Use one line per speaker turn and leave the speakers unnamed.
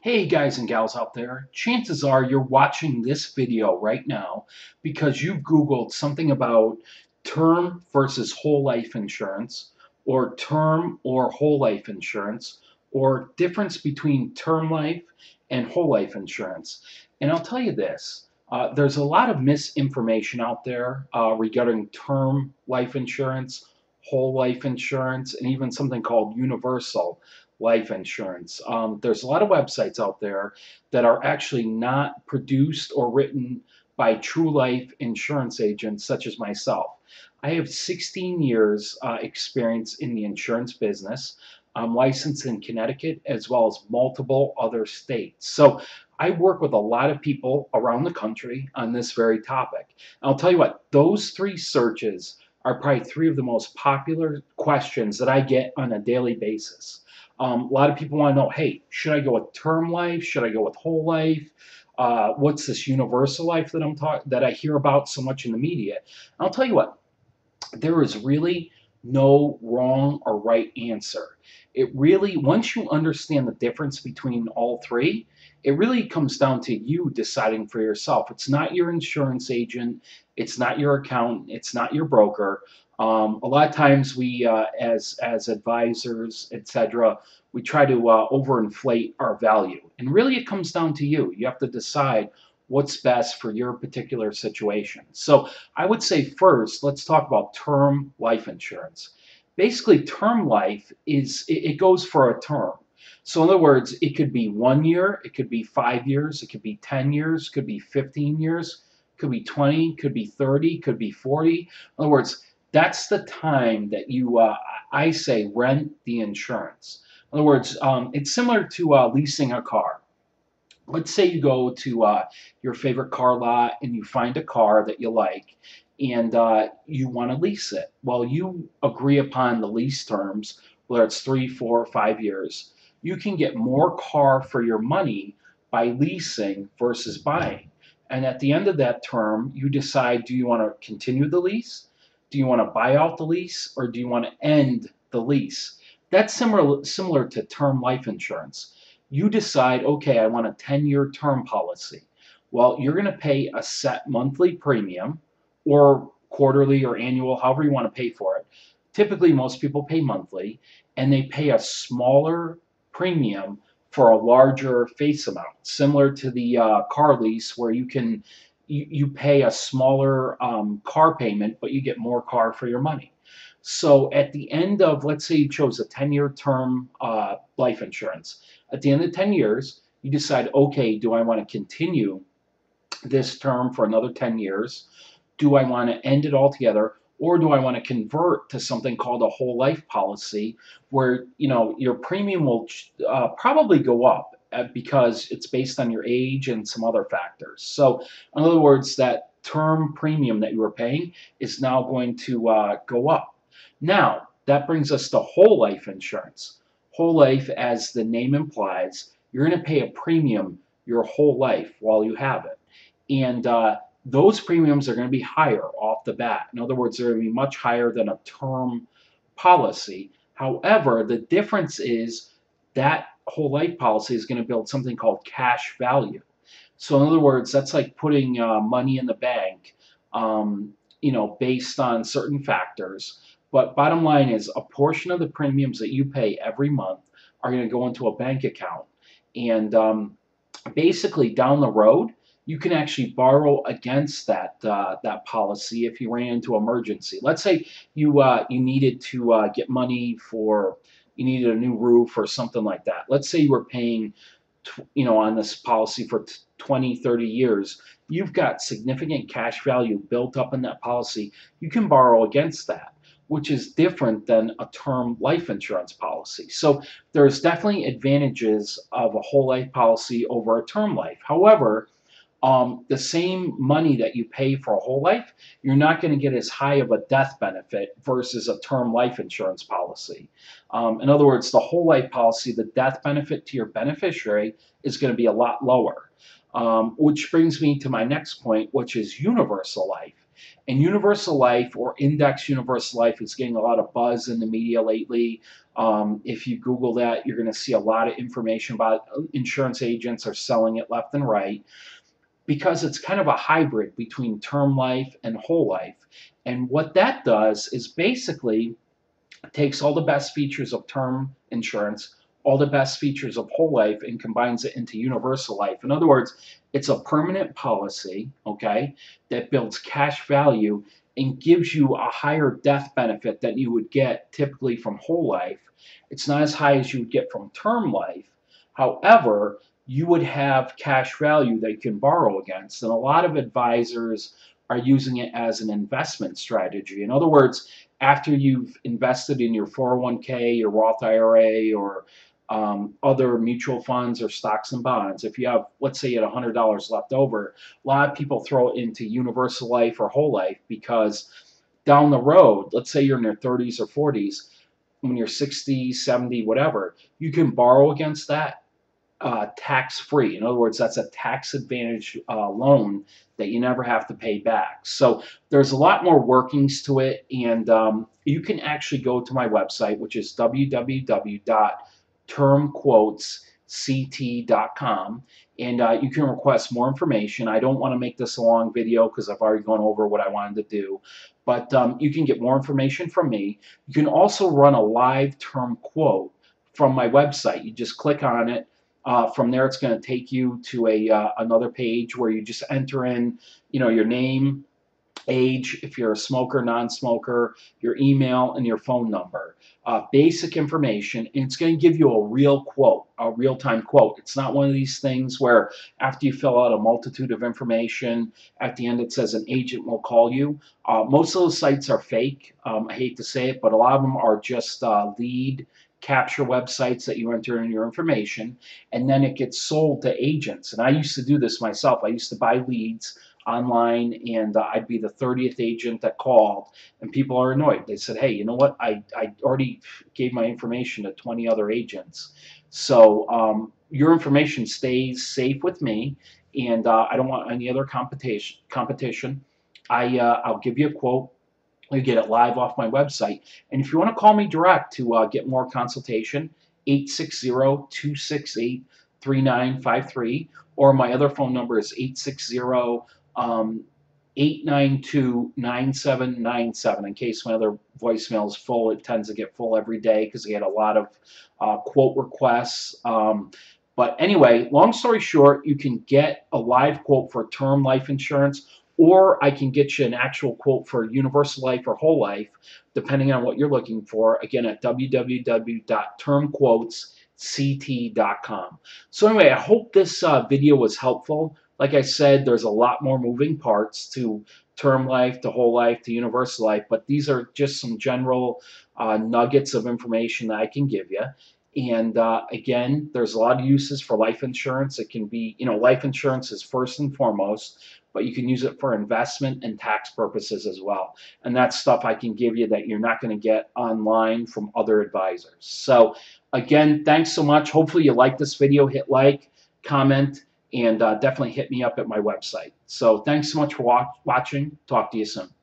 Hey guys and gals out there, chances are you're watching this video right now because you've Googled something about term versus whole life insurance, or term or whole life insurance, or difference between term life and whole life insurance. And I'll tell you this, there's a lot of misinformation out there regarding term life insurance, whole life insurance, and even something called universal life insurance. There's a lot of websites out there that are actually not produced or written by true life insurance agents such as myself. I have 16 years experience in the insurance business. I'm licensed in Connecticut as well as multiple other states. So I work with a lot of people around the country on this very topic. And I'll tell you what, those three searches are probably three of the most popular questions that I get on a daily basis. A lot of people want to know, hey, should I go with term life? Should I go with whole life? What's this universal life that I hear about so much in the media? And I'll tell you what, there is really no wrong or right answer. It really, once you understand the difference between all three, it really comes down to you deciding for yourself. It's not your insurance agent, it's not your accountant, it's not your broker. A lot of times we, as advisors, etc., we try to overinflate our value. And really it comes down to you. You have to decide what's best for your particular situation. So I would say first, let's talk about term life insurance. Basically, term life it goes for a term. So in other words, it could be 1 year, it could be 5 years, it could be 10 years, it could be 15 years, it could be 20, it could be 30, it could be 40. In other words, that's the time that you, I say, rent the insurance. In other words, it's similar to leasing a car. Let's say you go to your favorite car lot and you find a car that you like, and you want to lease it. Well, you agree upon the lease terms, whether it's 3, 4, 5 years. You can get more car for your money by leasing versus buying. And at the end of that term, you decide, do you want to continue the lease? Do you want to buy out the lease? Or do you want to end the lease? That's similar to term life insurance. You decide, okay, I want a 10-year term policy. Well, you're going to pay a set monthly premium, or quarterly or annual, however you want to pay for it. Typically, most people pay monthly, and they pay a smaller premium for a larger face amount, similar to the car lease, where you pay a smaller car payment, but you get more car for your money. So at the end of, let's say you chose a 10-year term life insurance. At the end of 10 years, you decide, okay, do I want to continue this term for another 10 years? Do I want to end it altogether? Or do I want to convert to something called a whole life policy, where your premium will probably go up because it's based on your age and some other factors. So in other words, that term premium that you were paying is now going to go up. Now, that brings us to whole life insurance. Whole life, as the name implies, you're going to pay a premium your whole life while you have it. And those premiums are going to be higher off the bat. In other words, they're going to be much higher than a term policy. However, the difference is that whole life policy is going to build something called cash value. So in other words, that's like putting money in the bank, based on certain factors. But bottom line is, a portion of the premiums that you pay every month are going to go into a bank account. And basically down the road, you can actually borrow against that policy if you ran into emergency. Let's say you needed to get money for, you needed a new roof or something like that. Let's say you were paying on this policy for 20, 30 years. You've got significant cash value built up in that policy. You can borrow against that, which is different than a term life insurance policy. So there's definitely advantages of a whole life policy over a term life. However, the same money that you pay for a whole life, you're not going to get as high of a death benefit versus a term life insurance policy. In other words, the whole life policy, the death benefit to your beneficiary is going to be a lot lower. Which brings me to my next point, which is universal life. And universal life, or index universal life, is getting a lot of buzz in the media lately. If you Google that, you're going to see a lot of information about insurance agents are selling it left and right because it's kind of a hybrid between term life and whole life. And what that does is basically takes all the best features of term insurance, all the best features of whole life, and combines it into universal life. In other words, it's a permanent policy, okay, that builds cash value and gives you a higher death benefit than you would get typically from whole life. It's not as high as you would get from term life. However, you would have cash value that you can borrow against. And a lot of advisors are using it as an investment strategy. In other words, after you've invested in your 401k, your Roth IRA, or other mutual funds or stocks and bonds, if you have, let's say you had $100 left over, a lot of people throw it into universal life or whole life because down the road, let's say you're in your 30s or 40s, when you're 60, 70, whatever, you can borrow against that tax-free. In other words, that's a tax-advantaged loan that you never have to pay back. So there's a lot more workings to it, and you can actually go to my website, which is www.termquotesct.com, and you can request more information. I don't want to make this a long video because I've already gone over what I wanted to do, but you can get more information from me. You can also run a live term quote from my website. You just click on it. From there, it's going to take you to another page where you just enter in, your name, age, if you're a smoker, non-smoker, your email, and your phone number. Basic information, and it's going to give you a real quote, a real-time quote. It's not one of these things where after you fill out a multitude of information, at the end it says an agent will call you. Most of those sites are fake. I hate to say it, but a lot of them are just lead capture websites that you enter in your information, and then it gets sold to agents. And I used to do this myself. I used to buy leads online, and I'd be the 30th agent that called, and people are annoyed. They said, hey, you know what? I already gave my information to 20 other agents. So your information stays safe with me, and I don't want any other competition. I'll give you a quote. You get it live off my website. And if you want to call me direct to get more consultation, 860-268-3953, or my other phone number is 860-892-9797. In case my other voicemail is full, it tends to get full every day because I get a lot of quote requests. But anyway, long story short, you can get a live quote for term life insurance, or I can get you an actual quote for universal life or whole life, depending on what you're looking for, again, at www.termquotesct.com. So anyway, I hope this video was helpful. Like I said, there's a lot more moving parts to term life, to whole life, to universal life, but these are just some general nuggets of information that I can give you. And again, there's a lot of uses for life insurance. It can be, life insurance is first and foremost, but you can use it for investment and tax purposes as well. And that's stuff I can give you that you're not going to get online from other advisors. So again, thanks so much. Hopefully you like this video. Hit like, comment, and definitely hit me up at my website. So thanks so much for watching. Talk to you soon.